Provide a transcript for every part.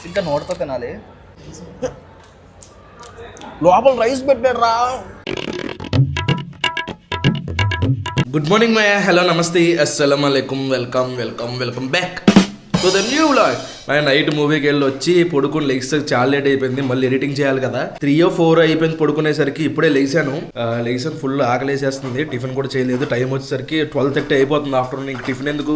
ఇంకా నోటితో తినాలి. లోపల రైస్ పెట్టాడు రా. గుడ్ మార్నింగ్ మై హలో నమస్తే అస్సలం అలైకుమ్ welcome back to the new vlog. Night మూవీకి వెళ్ళి వచ్చి పడుకుని లెగ్స్ చాలా లేట్ అయిపోయింది. మళ్ళీ ఎడిటింగ్ చేయాలి కదా. 3 or 4 అయిపోయింది పడుకునేసరికి. ఇప్పుడే లేచాను ఫుల్ ఆకలేసేస్తుంది. టిఫిన్ కూడా చేయలేదు. టైం వచ్చేసరికి 12:30 అయిపోతుంది ఆఫ్టర్నూన్. ఇంక టిఫిన్ ఎందుకు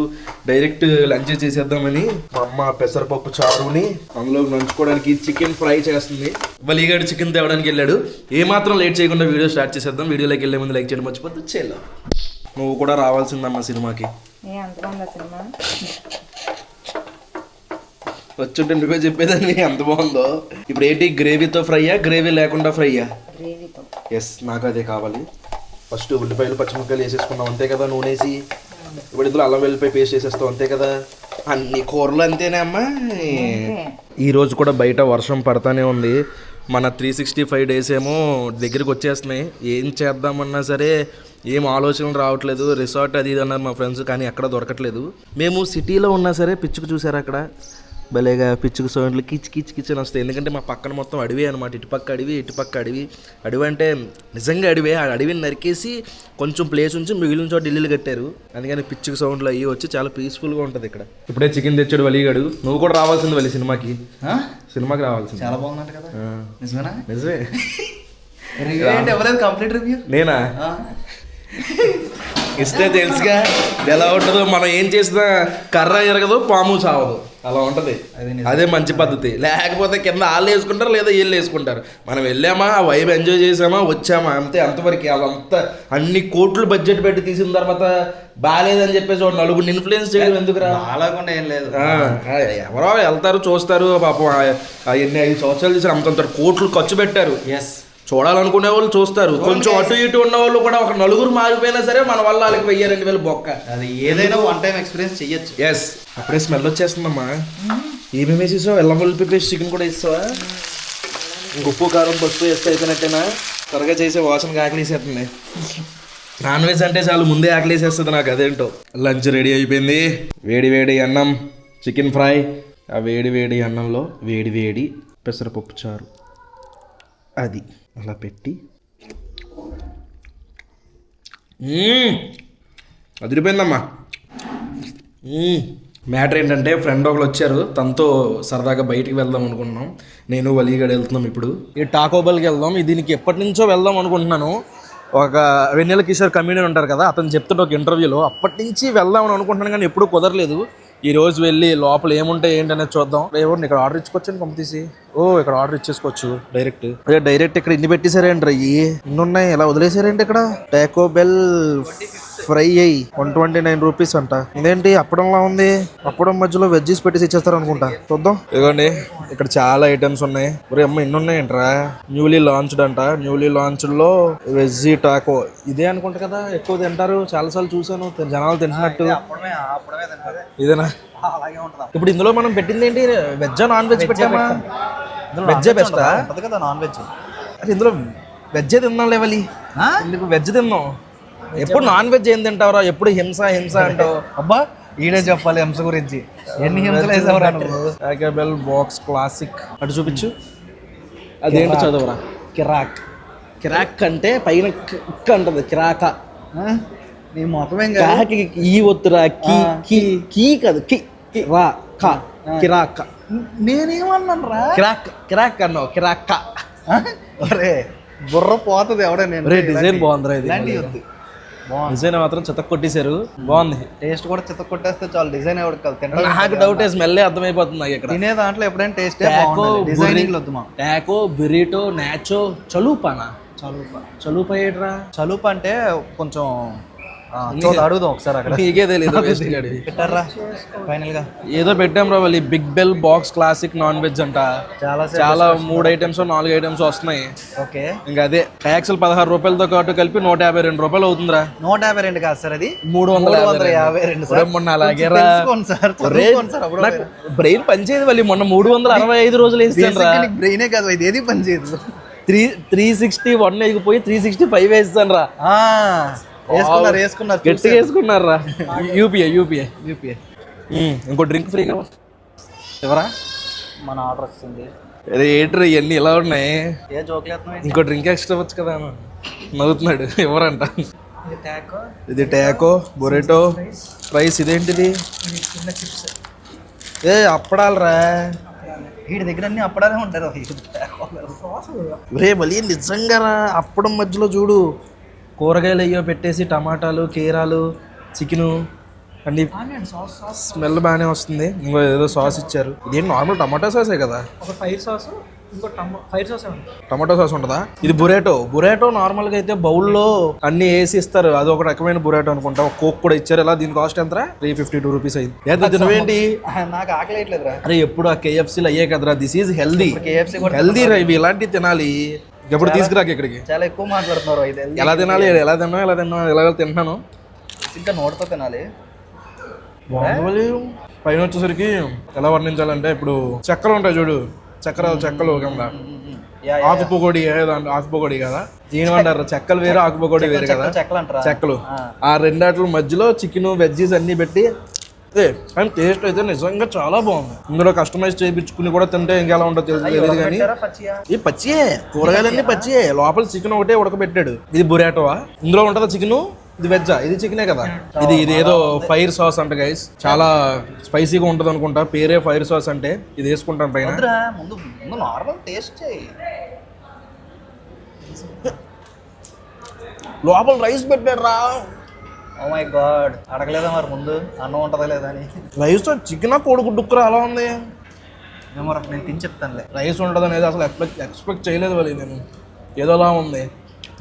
డైరెక్ట్ లంచ్ చేసేద్దామని మా అమ్మ పెసరపప్పు చారుని అందులో నంచుకోవడానికి చికెన్ ఫ్రై చేస్తుంది. వలీగాడు చికెన్ తేవడానికి వెళ్ళాడు. ఏమాత్రం లేట్ చేయకుండా వీడియో స్టార్ట్ చేసేద్దాం. వీడియోలోకి వెళ్ళే ముందు లైక్ చేయడం మర్చిపోతే చేయాలి. నువ్వు కూడా రావాల్సిందమ్మా సినిమాకి. వచ్చుంటే నువ్వే చెప్పేదాన్ని ఎంత బాగుందో. ఇప్పుడు ఏంటి, గ్రేవీతో ఫ్రైయా గ్రేవీ లేకుండా ఫ్రైయా? ఎస్, నాకు అదే కావాలి. ఫస్ట్ ఉల్లిపాయలు పచ్చిమిరపకాయలు వేసేసుకున్నాం అంతే కదా, నూనె వేసి. ఇప్పుడు ఇందులో అల్లం వెల్లిపాయ పేస్ట్ వేసేస్తాం అంతే కదా. అన్ని కూరలు అంతేనే అమ్మా. ఈరోజు కూడా బయట వర్షం పడతానే ఉంది. మన 365 days ఏమో దగ్గరికి వచ్చేస్తున్నాయి. ఏం చేద్దామన్నా సరే ఏం ఆలోచనలు రావట్లేదు. రిసార్ట్ అది ఇది అన్నారు మా ఫ్రెండ్స్, కానీ ఎక్కడ దొరకట్లేదు. మేము సిటీలో ఉన్నా సరే పిచ్చుకు చూసారు అక్కడ భలేగా పిచ్చుకు సౌండ్లు కిచ్ కిచ్ కిచ్ అని వస్తాయి. ఎందుకంటే మా పక్కన మొత్తం అడవి అనమాట. ఇటుపక్క అడవి. అడవి అంటే నిజంగా అడవి. ఆ అడవిని నరికేసి కొంచెం ప్లేస్ ఉంచి మిగిలిన చోట ఇల్లులు కట్టారు. అందుకని పిచ్చుకు సౌండ్లు అవి వచ్చి చాలా పీస్ఫుల్గా ఉంటుంది ఇక్కడ. ఇప్పుడే చికెన్ తెచ్చాడు వలీగాడు. నువ్వు కూడా రావాల్సింది వలి సినిమాకి రావాల్సింది. చాలా బాగుందంట కదా. నిజమేనా? నిజమే. ఎవరైనా కంప్లీట్ రివ్యూ నేనా ఇస్తే తెలుసుగా ఎలా ఉంటుందో. మనం ఏం చేసినా కర్ర ఎరగదు, పాము చావదు, అలా ఉంటుంది. అదే మంచి పద్ధతి. లేకపోతే కింద వాళ్ళు వేసుకుంటారు లేదా వీళ్ళు వేసుకుంటారు. మనం వెళ్ళామా, ఆ వైబ్ ఎంజాయ్ చేసామా, వచ్చామా, అంతే. అంతవరకు అదంతా అన్ని కోట్లు బడ్జెట్ పెట్టి తీసిన తర్వాత బాగాలేదని చెప్పేసి ఒక నలుగురిని ఇన్ఫ్లుయెన్స్ చేయడం ఎందుకు రా? అలాగకుండా ఏం లేదు. ఎవరో వెళ్తారు, చూస్తారు. పాపం ఎన్ని 5 సంవత్సరాలు తీసారు, అంతంత కోట్లు ఖర్చు పెట్టారు. ఎస్, చూడాలనుకునే వాళ్ళు చూస్తారు. కొంచెం అటు ఇటు ఉన్న వాళ్ళు కూడా ఒక నలుగురు మారిపోయినా సరే మన వల్ల వాళ్ళకి 1000-2000 బొక్క. అది ఏదైనా వన్ టైం ఎక్స్పీరియన్స్ చెయ్యొచ్చు. ఎస్. అప్పుడే స్మెల్ వచ్చేస్తుందమ్మా. ఏమేమి వేసేసావు? అల్లం వెల్లుల్లి పేస్ట్ చికెన్ కూడా వేస్తావా? ఉప్పు కారం పసుపు వేస్తే అయిపోయినట్టేనా? త్వరగా చేసే వాసనగా ఆకలేసేస్తుంది. నాన్ వెజ్ అంటే చాలు ముందే ఆకలేసేస్తుంది నాకు. అదేంటో. లంచ్ రెడీ అయిపోయింది. వేడి అన్నం, చికెన్ ఫ్రై. ఆ వేడి అన్నంలో వేడి పెసరపప్పు చారు. అది అలా పెట్టి అదిరిపోయిందమ్మా. మ్యాటర్ ఏంటంటే ఫ్రెండ్ ఒకళ్ళు వచ్చారు. తనతో సరదాగా బయటికి వెళ్దాం అనుకుంటున్నాం. నేను వలీగాడు వెళ్తున్నాం. ఇప్పుడు ఈ టాకోబెల్కి వెళ్దాం. దీనికి ఎప్పటి నుంచో వెళ్దాం అనుకుంటున్నాను. ఒక వెన్నెల కిషోర్ కమ్యూనియన్ ఉంటారు కదా, అతను చెప్తుంటే ఒక ఇంటర్వ్యూలో అప్పటి నుంచి వెళ్దామని అనుకుంటున్నాను, కానీ ఎప్పుడూ కుదరలేదు. ఈ రోజు వెళ్ళి లోపల ఏముంటాయి ఏంటనేది చూద్దాం. ఎవరిని ఇక్కడ ఆర్డర్ ఇచ్చుకోవచ్చని పంపితీసి. ఇక్కడ ఆర్డర్ ఇచ్చేసుకోవచ్చు డైరెక్ట్. ఇక్కడ ఇన్ని పెట్టేశారేంటి? ఇన్ని ఉన్నాయి, ఇలా వదిలేసారేంటి? ఇక్కడ టాకో బెల్ ఫ్రై అయ్యి 129 రూపీస్ అంట. ఇదేంటి అప్పడంలా ఉంది? అప్పడం మధ్యలో వెజ్జెస్ పెట్టేసి ఇచ్చేస్తారు అనుకుంటా. చూద్దాం. ఇదిగోండి, ఇక్కడ చాలా ఐటమ్స్ ఉన్నాయి. ఒరే అమ్మ, ఇన్ని ఉన్నాయంట్రా. న్యూలీ లాంచ్డ్ అంట. న్యూలీ లాంచ్డ్ లో వెజ్ టాకో ఇదే అనుకుంటా కదా, ఎక్కువ తింటారు. చాలాసార్లు చూసాను జనాలు తింటున్నట్టు. ఇదేనా? ఇప్పుడు ఇందులో మనం పెట్టింది ఏంటి? వెజ్జా నాన్ వెజ్ పెట్టామా? వెజ్జే బెస్టా కదా? నాన్ వెజ్ అంటే ఇందులో వెజ్జే తిందాం లేవాలి. ఎందుకు వెజ్ తిందాం? ఎప్పుడు నాన్ వెజ్ ఏం తింటావురా? ఎప్పుడు హింస అంటావు. అబ్బా, ఈడే చెప్పాలి హింస గురించి. ఎన్ని హింసలు వేసావురా నువ్వు? టాకోబెల్ బాక్స్ క్లాసిక్ అటు చూపించు. అదేంటో చదవరా. కిరాక్ అంటే పైన కిక్ అంటది. కిరాక నీ మొత్తమే ఈ ఒత్తురా. కీ కాదు, రా కా. కిరాక. నేనేమన్నాను రా? కిరాక్ అన్నావు. కిరాక. అరే బుర్ర పోతుంది ఎవడే. డిజైన్ బాగుందిరా. ఇది డిజైన్ మాత్రం చెత్త కొట్టేశారు. బాగుంది. టేస్ట్ కూడా చెత్త కొట్టేస్తే చాలు. డిజైన్ ఎవరికి కాదు. నాకు డౌట్ స్మెల్ అర్థమైపోతుంది నాకు. ఇక్కడ తినే దాంట్లో ఎప్పుడైనా టేస్ట్ టాకో, బురిటో, నాచో, చలూపానా? చలూపా ఏట్రా? చలూపా అంటే కొంచెం అడుగుదాం ఒకసారి. అక్కడ నీకే తెలియదు. పెట్టారా ఫైనల్ గా? ఏదో పెట్టాం రా వాళ్ళు. Big bell box classic non veg అంట. చాలా 3 items 4 items వస్తున్నాయి. ఓకే, ఇంకా అదే ట్యాక్సులు 16 రూపాయలతో పాటు కలిపి 152 రూపాయలు అవుతుందిరా. 152 కాదు సార్, అది 352. మొన్న అలాగే బ్రెయిన్ పనిచేయదు వాళ్ళు. మొన్న 365 రోజులు వేస్తాను. బ్రెయినే కాదు, ఇది ఏది పనిచేయదు. 361 వేయకపోయి 365 వేస్తాను రా. వేసుకున్నారు గట్టిగా వేసుకున్నారా. యూపీఐ ఇంకో డ్రింక్ ఫ్రీ ఎవరా? మన ఆర్డర్ వస్తుంది. ఏంట్రీ ఇవన్నీ ఇలా ఉన్నాయి? ఏ జోకులు ఇంకో డ్రింక్ ఎక్స్ట్రా వచ్చు కదా అన్న. నవ్వుతున్నాడు ఎవరంట. ఇది టాకో, ఇది టాకో, బొరేటో, ఫ్రైస్. ఇదేంటిది? ఇది చిన్న చిప్స్. ఏ అప్పడాలరా. వీడి దగ్గర అన్ని అప్పడాలే ఉంటారు. రే బలి నిజంగా రా. అప్పడం మధ్యలో చూడు కూరగాయలు అయ్యో పెట్టేసి టమాటాలు, కీరాలు, చికెను అన్ని. స్మెల్ బాగానే వస్తుంది. ఇంకో ఏదో సాస్ ఇచ్చారు. ఇదేం నార్మల్ టమాటా సాసే కదా? ఒక ఫైర్ సాస్, ఇంకో ఫైర్ సాస్ టమాటో సాస్ ఉంటుందా? ఇది బురేటో నార్మల్గా అయితే బౌల్లో అన్ని వేసి ఇస్తారు. అది ఒక రకమైన బురేటో అనుకుంటా. ఒక కోక్ కూడా ఇచ్చారు. ఎలా దీని కాస్ట్ ఎంత? 352 రూపీస్ అయింది. ఏదో తినవేంటి? నాకు ఆకలి అయ్యట్లేదురా. అరే ఎప్పుడు ఆ KFCలు అయ్యే కదరా. This is healthy. KFC కూడా హెల్దీ రా. ఇవి ఇలాంటివి తినాలి. ఎప్పుడు తీసుకురాక ఇక్కడికి. చాలా ఎక్కువ మాట్లాడుతున్నారు. ఎలా తినాలి, ఎలా తింటున్నాను. ఇంకా నోటితో తినాలి. పైన వచ్చేసరికి ఎలా వర్ణించాలంటే, ఇప్పుడు చెక్కలు ఉంటాయి చూడు, చెక్కలు కింద ఆకుపొగొడి. ఆకుపొగొడి కదా ఏమంటారు? చెక్కలు వేరే, ఆకుపొగొడి వేరే కదా. చెక్కలు ఆ రెండాట్ల మధ్యలో చికెన్, వెజ్జీస్ అన్ని పెట్టి కానీ టేస్ట్ అయితే నిజంగా చాలా బాగుంది. ఇందులో కస్టమైజ్ చేయించుకుని కూడా తింటే ఇంకెలా ఉంటుందో తెలియదు కానీ ఈ పచ్చియే, కూరగాయలన్నీ పచ్చియే. లోపల చికెన్ ఒకటే ఉడకబెట్టాడు. ఇది బురాటోవా? ఇందులో ఉంటుందా చికెన్? ఇది వెజ్జా? ఇది చికెనే కదా. ఇది ఏదో ఫైర్ సాస్ అంట గైస్. చాలా స్పైసీగా ఉంటుంది అనుకుంటా. పేరే ఫైర్ సాస్ అంటే. ఇది వేసుకుంటాం పైన. ముందు నార్మల్ టేస్ట్ లోపల రైస్ పెట్టాడు రా. ఓ మై గాడ్, అడగలేదా మరి ముందు అన్నం ఉంటుందా లేదా అని? రైస్ చికెన్ కోడిగుడ్డుకురా అలా ఉంది. ఏమో నేను తిని చెప్తానులే. రైస్ ఉంటుంది అనేది అసలు ఎక్స్పెక్ట్ చేయలేదు వాళ్ళు. నేను ఏదోలా ఉంది.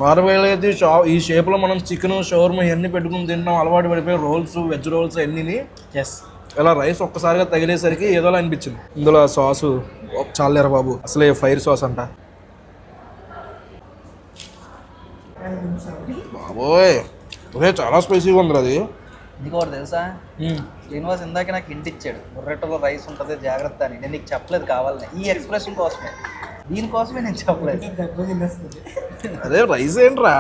నార్మల్గా అయితే ఈ షేప్లో మనం చికెన్, షవర్మా ఇవన్నీ పెట్టుకుని తింటాం. అలవాటు పడిపోయి రోల్స్, వెజ్ రోల్స్ అన్నీ. ఇలా రైస్ ఒక్కసారిగా తగిలేసరికి ఏదోలా అనిపించింది. ఇందులో సాసు చాలేరా బాబు. అసలే ఫైర్ సాస్ అంట బాబోయ్. ఒరే చాలా స్పైసీగా ఉంది అది. నీకు ఒకటి తెలుసా? శ్రీనివాస్ ఇందాక నాకు ఇంటి ఇచ్చాడు. బుర్రెట్టలో రైస్ ఉంటుంది జాగ్రత్త అని. నేను నీకు చెప్పలేదు కావాలని. ఈ ఎక్స్ప్రెషన్ కోసమే, దీనికోసమే నేను చెప్పలేదు. అదే రైస్ ఏంట్రా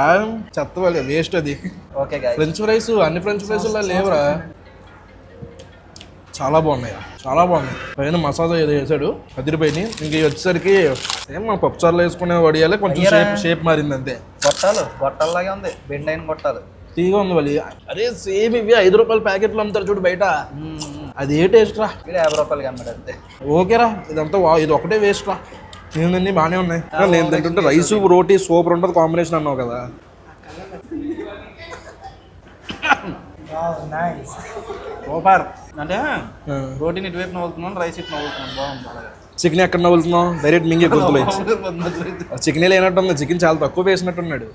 చెత్త వాళ్ళ వేస్ట్ అది. ఓకే ఫ్రెంచ్ ఫ్రైస్ అన్ని ఫ్రెంచ్ ఫ్రైస్లో లేవురా. చాలా బాగున్నాయి, చాలా బాగున్నాయి. పైన మసాలా ఏదో వేసాడు అదిరిపోయి. ఇంక వచ్చేసరికి ఏం మా పప్పుచారులో వేసుకునే వడియాలే కొంచెం షేప్ మారింది అంతే. గొట్టాలలాగే ఉంది, బెండ్ అయిన గొట్టాలు. తీగా ఉంది వాళ్ళు. అరే సేమ్ ఇవి 5 రూపాయల ప్యాకెట్లు అమ్ముతారు చూడు బయట. అదే టేస్ట్ రా. 50 రూపాయలకి అమ్మాడు అంతే. ఓకేరా. ఇదంతా ఇది ఒకటే వేస్ట్ రా. నేను బాగానే ఉన్నాయి. నేను తింటుంటే రైస్ రోటీ సూపర్ ఉంటుంది కాంబినేషన్ అన్నావు కదా. సూపర్. అంటే రోటీని ఇటువైపు నవ్వుతున్నాను, రైస్ ఇటు నవ్వుతున్నాను. బాగుంది. చికెన్ ఎక్కడ నవ్వుతున్నావు? డైరెక్ట్ మింగే గుర్తులు. చికెన్ లేనట్టుంది. చికెన్ చాలా తక్కువ వేసినట్టున్నాడు.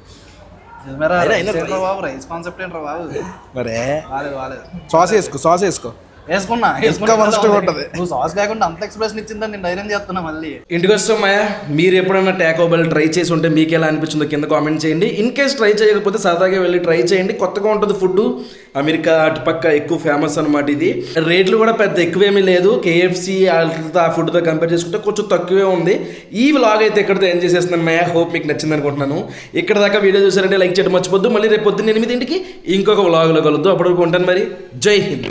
రైస్ కాన్సెప్ట్ ఏంట్రా బాబు? మరే వాలేదు. సాస్ వేసుకో. వేసుకున్నా నువ్వు సాస్ కాకుండా అంత ఎక్స్ప్రెషన్ ఇచ్చిందని నేను ధైర్యం చేస్తున్నా. మళ్ళీ ఇంటికి వస్తాం మాయా. మీరు ఎప్పుడైనా టాకోబెల్ ట్రై చేసి ఉంటే మీకు ఎలా అనిపించిందో కింద కామెంట్ చేయండి. ఇన్ కేస్ ట్రై చేయకపోతే సరదాగా వెళ్ళి ట్రై చేయండి. కొత్తగా ఉంటుంది ఫుడ్. అమెరికా అటుపక్క ఎక్కువ ఫేమస్ అనమాట ఇది. రేట్లు కూడా పెద్ద ఎక్కువేమీ లేదు. KFC ఆ ఫుడ్తో కంపేర్ చేసుకుంటే కొంచెం తక్కువే ఉంది. ఈ వ్లాగ్ అయితే ఇక్కడితో ఏం చేసేస్తున్నాను మాయా. హోప్ మీకు నచ్చింది అనుకుంటున్నాను. ఇక్కడ దాకా వీడియో చూసారంటే లైక్ చేయడం మర్చిపోద్దు. మళ్ళీ రేపు పొద్దున్న 8 ఇంకొక వ్లాగ్లో కలుద్దాం. అప్పటివరకు ఉంటాను మరి. జై హింద్.